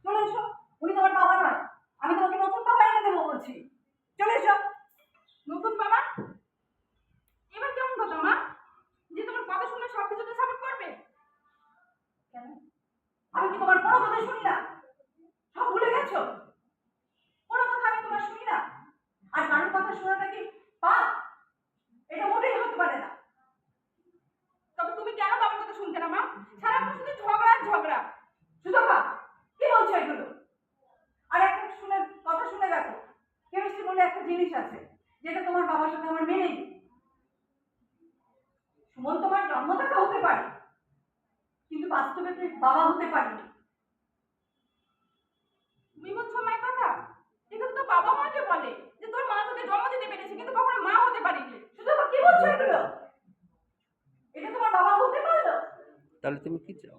চলে এসো। উনি তোমার বাবা নয়, আমি তোমাকে নতুন বাবা এনে দেবো বলছি। চলে এসো। নতুন বাবা? এবার কেমন কথা মা, যে তোমার কথা শুনে সব কিছুতে সাপোর্ট করবে? কেন? আমি কি তোমার কোনো কথা শুনি না? সব ভুলে গেছো? কোনো কথা আমি তোমার শুনি না? আর কারোর কথা শোনাটা কি পাপ? এটা মোটেই হতে পারে না। তবে তুমি কেন বাবার কথা শুনতে না মা? সারাক্ষণ শুধু ঝগড়া আর ঝগড়া। সুতপা, কি বলছো এগুলো? আর একটা শুনে কথা শুনে দেখো, কেমিস্ট্রি বলে একটা জিনিস আছে যেটা তোমার বাবার সাথে আমার মেনেই। সুমন তোমার জন্মদাতা হতে পারে, কিন্তু বাস্তবে তুই বাবা হতে পারবি। তুমি বলছো মায়ের কথা? এগুলো তো বাবা মাকে বলে যে তোর মা তোকে জন্ম দিতে পেরেছে কিন্তু কখনো মা হতে পারেনি। সুতপা, কি বলছো এগুলো? এটা তোমার বাবা হতে পারলো? তাহলে তুমি কি চাও?